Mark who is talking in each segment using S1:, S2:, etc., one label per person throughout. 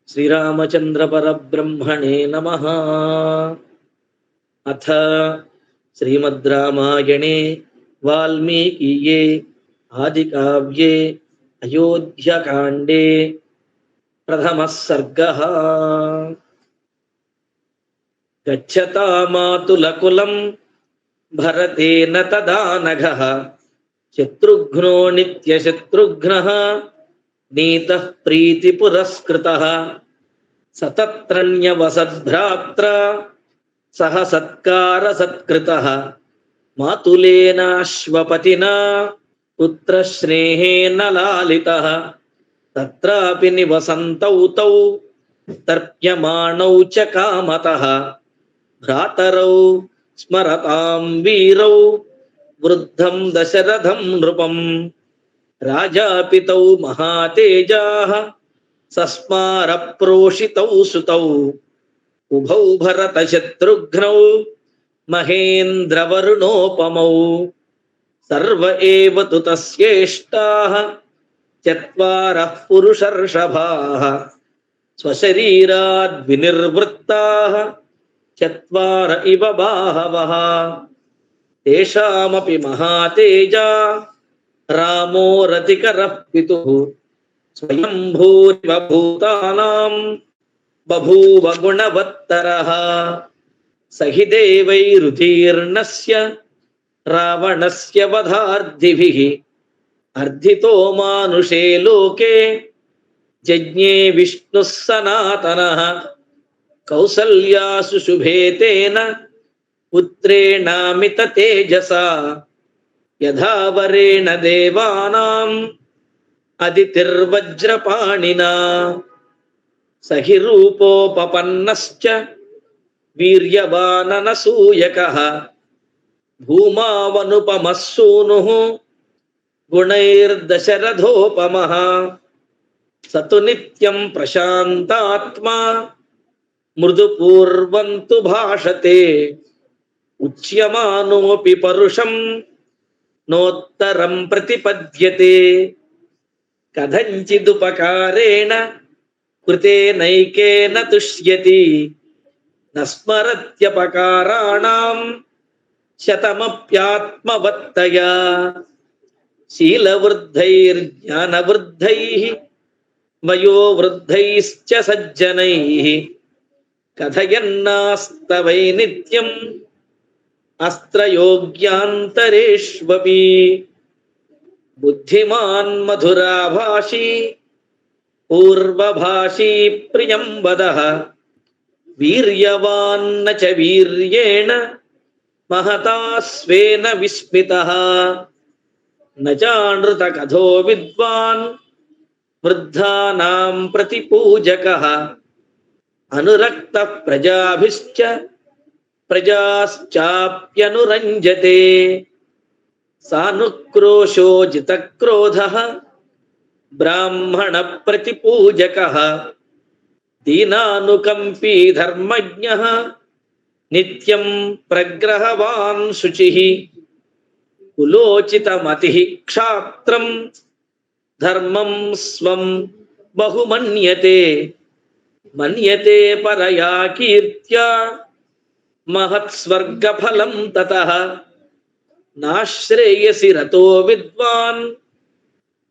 S1: శ్రీరామచంద్ర పరబ్రహ్మణే నమః. అథ శ్రీమద్ రామాయణే వాల్మీకియే ఆదికావ్యే అయోధ్యకాండే ప్రథమః సర్గః. గచ్చతా మాతులకులం భరతేన తదా నఘః శత్రుఘ్నో నిత్యశత్రుఘ్నః నీతః ప్రీతి పురస్కృతః సతత్రన్యవసద్భ్రాత్ర సహ సత్కార సత్కృతః మాతులేనాశ్వపతినా పుత్రస్నేహేన లాలితః తత్రాపి నివసంతౌ తౌ తర్ప్యమాణౌ చ కామతః భ్రాతరౌ స్మరతాం వీరౌ వృద్ధం దశరథం నృపం రాజాపితౌ మహాతేజాః సస్మార ప్రోషితౌ సుతౌ ఉభౌ భరత శత్రుఘ్నౌ మహేంద్రవరుణోపమౌ సర్వ ఏవ తు తస్యేష్టాః చత్వారః పురుషర్షభాః స్వశరీరాద్ వినిర్వృత్తాః చత్వార ఇవ బాహవః తేషామపి మహాతేజా రామో రతికరః పితుః స్వయంభూరివ భూతానాం బభూవ గుణవత్తరః సహి దేవైరుదీర్ణస్య రావణస్య వధార్ధిభిః అర్ధితో మానుషే లోకే జజ్ఞే విష్ణుః సనాతనః కౌసల్యాసు శుభే తేన పుత్రేణామిత తేజసా యథా వరేణ దేవానాం అదితిర్వజ్రపాణినా సహి రూపోపపన్నశ్చ వీర్యవాననసూయకః భూమావనుపమః సూనుః గుణైర్దశరథోపమః సతు నిత్యం ప్రశాంతాత్మా మృదుపూర్వం తు భాషతే ఉచ్యమానోపి పరుషం నోత్తరం ప్రతిపద్యతే కథంచిదుపకారేణ కృతేనైకేన తుష్యతి నస్మరత్యపకారాణాం శతమప్యాత్మవత్తయా శీలవృద్ధైర్జ్ఞానవృద్ధైః వయోవృద్ధైశ్చ సజ్జనైః కథయన్నాస్తవై నిత్యం అస్త్రయోగ్యాంతరేష్వపి బుద్ధిమాన్ మధురాభాషీ పూర్వభాషీ ప్రియం వదః వీర్యవాన్న చ వీర్యేణ మహతా స్వేన విస్మితః న చానృత కథో విద్వాన్ వృద్ధానాం ప్రతిపూజకః అనురక్తః ప్రజాభిశ్చ ప్రజాశ్చాప్యనురంజతే సానుక్రోశో జితక్రోధః బ్రాహ్మణ ప్రతిపూజకః దీనానుకంపీ ధర్మజ్ఞః నిత్యం ప్రగ్రహవాన్ శుచిః కులోచితమతిః క్షాత్రం ధర్మం స్వం బహుమన్యతే మన్యతే పరయా కీర్త్యా మహత్స్వర్గఫలం తతః నాశ్రేయసి రతో విద్వాన్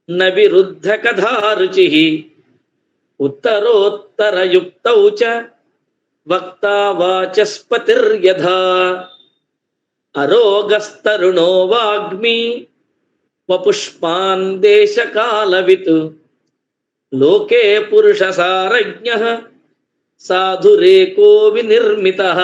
S1: న విరుద్ధ కథారుచిః ఉత్తరోత్తరయుక్తౌ చ వక్తా వాచస్పతిర్యథా అరోగస్తరుణో వాగ్మీ వపుష్పాన్ దేశకాలవిత్ లోకే పురుషసారజ్ఞః సాధురేకో వినిర్మితః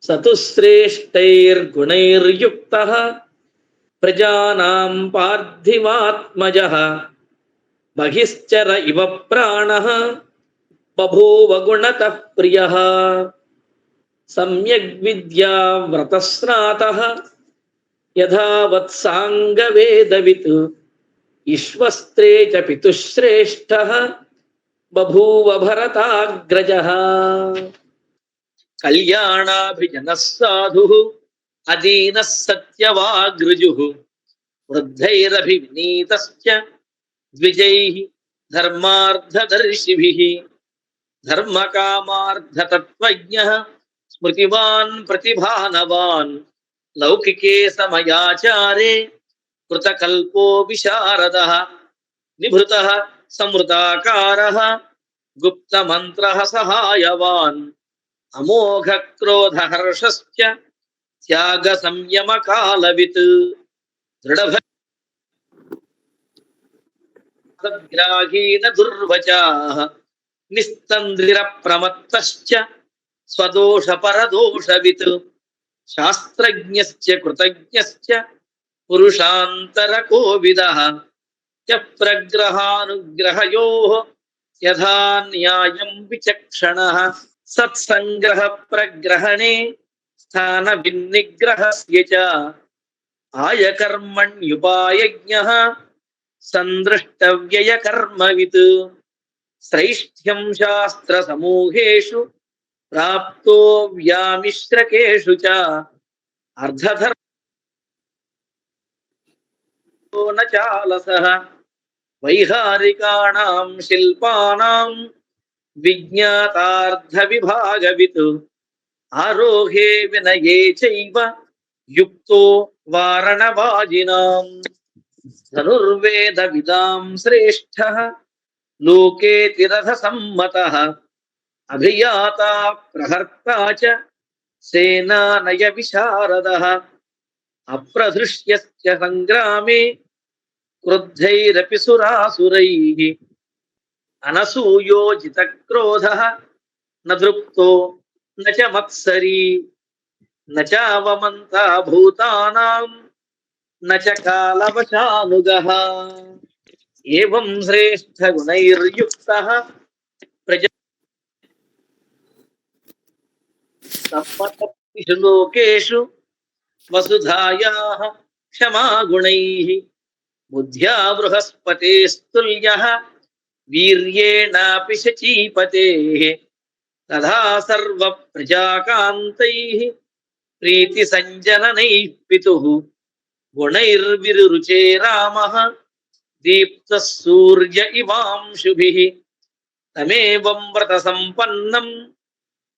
S1: సతు శ్రేష్టైర్గుణైర్యుక్తః ప్రజానాం పార్థివాత్మజః బహిశ్చర ఇవ ప్రాణః బభూవ గుణతః ప్రియః సమ్యగ్ విద్యావ్రతస్నాతః యథావత్సాంగవేదవిత్ విశ్వస్త్రే చ పితుశ్రేష్ఠః బభూవ భరతాగ్రజః కళ్యాణాభిజనః సాధుః అదీనః సత్యవాగ్రుజుః వృద్ధైరభినీతశ్చ ద్విజైః ధర్మార్థదర్శిభిః ధర్మకామార్థతత్త్వజ్ఞః స్మృతివాన్ ప్రతిభానవాన్ లౌకికే సమయాచారే కృతకల్పో విశారదః నిభృతః సమృతాకారః గుప్తమంత్రః సహాయవాన్ అమోఘ క్రోధ హర్షశ్చ త్యాగ సంయమ కాలవిత్ దృఢభగ్రాహీన దుర్వచాః నిస్తంద్రిర ప్రమత్తశ్చ స్వదోష పరదోషవిత్ శాస్త్రజ్ఞశ్చ కృతజ్ఞశ్చ పురుషాంతర కోవిదః చ ప్రగ్రహానుగ్రహయోః యథా న్యాయం విచక్షణః సత్సంగ్రహ ప్రగ్రహణే స్థాన వినిగ్రహస్య చ ఆయకర్మణ్యుపాయజ్ఞః సందృష్టవ్యయ కర్మవిత్ శ్రైష్ఠ్యం శాస్త్ర సమూహేషు ప్రాప్తో వ్యామిశ్రకేషు చ అర్ధధర్మో న చాలసః వైహారికాణాం శిల్పానాం విజ్ఞాతార్థ విభాగవిత్ ఆరోహే వినయే చైవ యుక్తో వారణవాజినాం ధనుర్వేద విదాం శ్రేష్ఠః లోకే తిరథ సమ్మతః అభియాతా ప్రహర్తా చ సేనానయ విశారదః అప్రధృష్యస్య సంగ్రామే క్రుద్ధైరపి సురాసురైః అనసూయోజిత క్రోధః న దృప్తో న చ మత్సరీ న చావమంతా భూతానాం న చ కాలవశానుగః ఏవం శ్రేష్ఠ గుణైర్యుక్తః ప్రజా సమ్మతేషు లోకేషు వసుధాయాః క్షమా గుణైః బుద్ధ్యా బృహస్పతేస్తుల్యః వీర్యేణాపి శచీపతేః తథా సర్వ ప్రజాకాంతైః ప్రీతి సంజననైః పితుః గుణైర్విరురుచే రామః దీప్తః సూర్య ఇవాంశుభిః తమేవం వ్రత సంపన్నం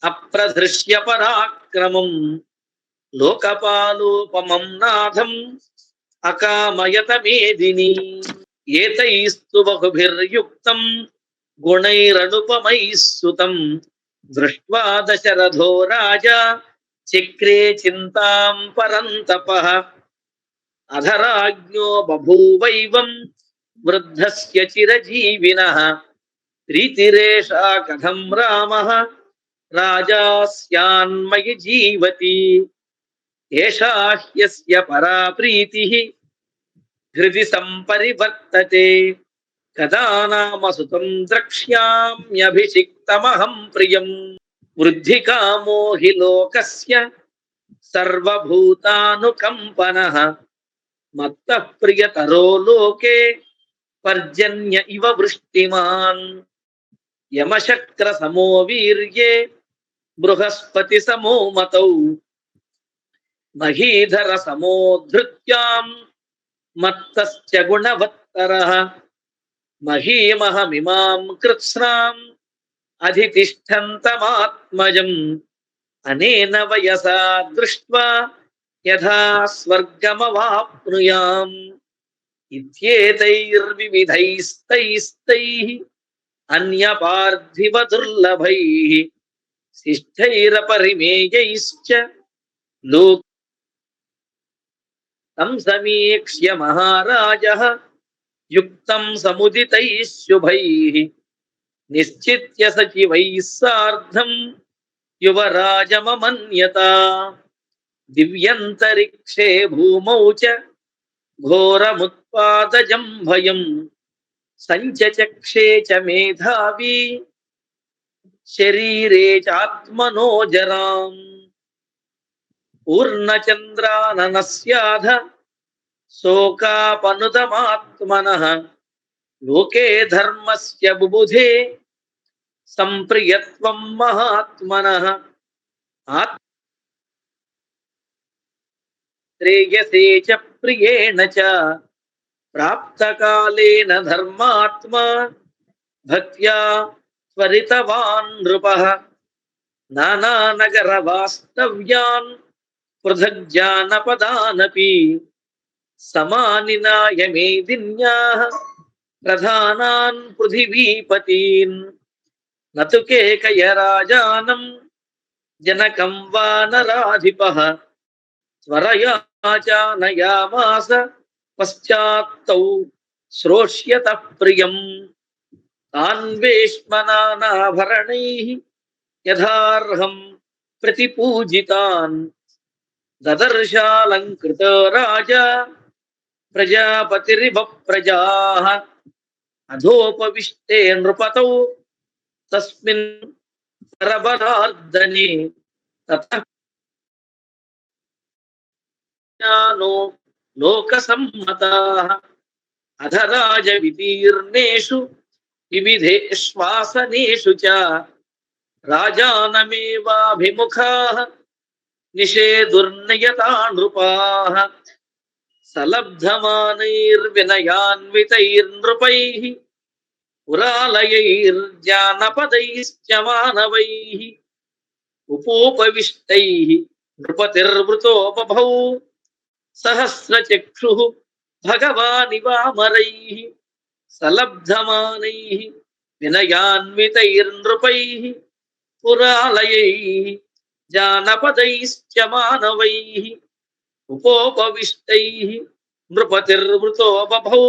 S1: అప్రధృష్య పరాక్రమం లోకపాలోపమం నాథం అకామయత మేదిని ఏతైస్తు బహుభిర్యుక్తం గుణైరనుపమైః సుతం దృష్ట్వా దశరథో రాజా చక్రే చింతాం పరంతపః అధరాజ్ఞో బభూవైవం వృద్ధస్య చిరజీవినః ప్రీతిరేషా కథం రామః రాజా స్యాన్మయి జీవతి ఏషా హ్యస్య పరా ప్రీతిః హృది సంపరివర్తతే కదా నామ సుతం ద్రక్ష్యామ్యభిషిక్తమహం ప్రియం వృద్ధికామో హి లోకస్య సర్వభూతానుకంపనః మత్తః ప్రియతరో లోకే పర్జన్య ఇవ వృష్టిమాన్ యమశక్ర సమో వీర్యే బృహస్పతి సమో మతౌ మహీధర సమో ధృత్యాం మత్తశ్చ గుణవత్తరః మహీమహమిమాం కృత్స్నాం అధితిష్ఠంతమాత్మజం అనేన వయసా దృష్ట్వా యథా స్వర్గమవాప్నుయాం ఇత్యేతైర్వివిధైస్తైస్తైః అన్యపార్థివ దుర్లభైః శిష్టైరపరిమేయైశ్చ లోకం సమీక్ష్య మహారాజः యుక్తం సముదితైః శుభైః నిశ్చిత్య సచివైః సార్ధం యువరాజమమన్యత దివ్యంతరిక్షే భూమౌ చ ఘోరముత్పాదజం భయం సంచచక్షే చ మేధావి శరీరే చాత్మనో జరాం పూర్ణచంద్రాననస్యాధ శోకాపనుదమాత్మనః లోకే ధర్మస్య బుబుధే సంప్రియత్వం మహాత్మనః శ్రేయసే చ ప్రియేణ చ ప్రాప్తకాలేన ధర్మాత్మా భక్త్యా త్వరితవాన్ నృపః నానానగర వాస్తవ్యాన్ పృథగ్జానపదానపి సమానినాయ మేదిన్యాః ప్రధానాన్ పృథివీపతీన్ నతు కేకయ రాజానం జనకం వానరాధిపః త్వరయా చానయామాస పశ్చాత్తౌ శ్రోష్యతః ప్రియం తాన్వేష్మనానాభరణైః యథార్హం ప్రతిపూజితాన్ దదర్శాలంకృతో రాజా ప్రజాపతిరివ ప్రజాః అధోపవిష్టే నృపతౌ తస్మిన్ పరబలార్దనే తతః జ్ఞానో లోకసమ్మతాః అధరాజ విదీర్ణేషు వివిధేష్వాసనేషు చ రాజానమేవాభిముఖాః నిషేదుర్నియతా నృపాః సలబ్ధమానైర్వినయాన్వితైర్నృపైః పురాలయైర్జానపదైశ్చ మానవైః ఉపోపవిష్టైః నృపతిర్వృతోపభౌ సహస్రచక్షుః భగవానివామరైః సలబ్ధమానైః వినయాన్వితైర్నృపైః పురాలయైః జానపదైశ్చ మానవైః ఉపోపవిష్టైః నృపతిర్వృతోపభౌ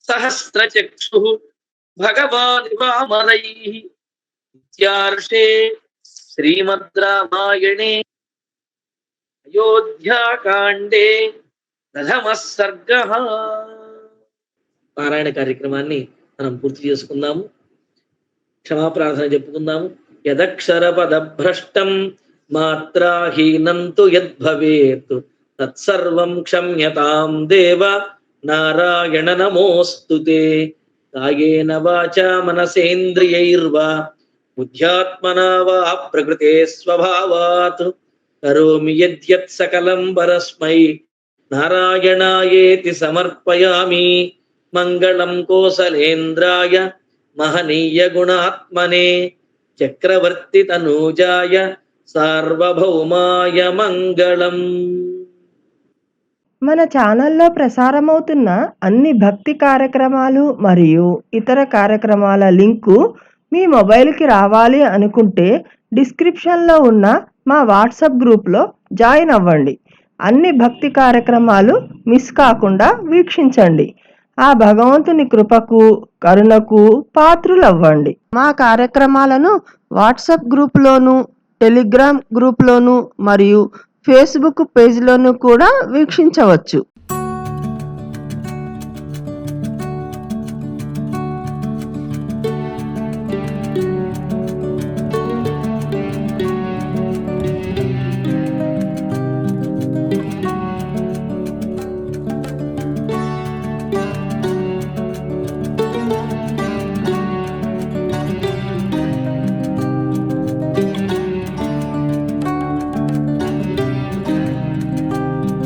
S1: సహస్రచక్షుః భగవానివామరైః ఇత్యార్షే శ్రీమద్ రామాయణే అయోధ్యాకాండే ప్రథమః సర్గః. పారాయణ కార్యక్రమాన్ని మనం పూర్తి చేసుకుందాము. క్షమాప్రార్థన చెప్పుకుందాము. యదక్షర పదభ్రష్టం మాత్రాహీనం తు యద్భవేత్ తత్సర్వం క్షమ్యతాం దేవ నారాయణ నమోస్తుతే. కాయేన వాచా మనసేంద్రియైర్వా బుద్ధ్యాత్మనా వా ప్రకృతే స్వభావాత్ కరోమి యద్యత్ సకలం పరస్మై నారాయణాయేతి సమర్పయామి. మంగళం కోసలేంద్రాయ మహనీయ గుణాత్మనే చక్రవర్తి తనూజాయ సార్వభౌమాయ మంగళం.
S2: మన ఛానల్లో ప్రసారమవుతున్న అన్ని భక్తి కార్యక్రమాలు మరియు ఇతర కార్యక్రమాల లింకు మీ మొబైల్కి రావాలి అనుకుంటే డిస్క్రిప్షన్లో ఉన్న మా వాట్సాప్ గ్రూప్లో జాయిన్ అవ్వండి. అన్ని భక్తి కార్యక్రమాలు మిస్ కాకుండా వీక్షించండి. ఆ భగవంతుని కృపకు కరుణకు పాత్రులవ్వండి. మా కార్యక్రమాలను వాట్సాప్ గ్రూప్లోను, టెలిగ్రామ్ గ్రూప్లోను మరియు ఫేస్బుక్ పేజ్లోను కూడా వీక్షించవచ్చు.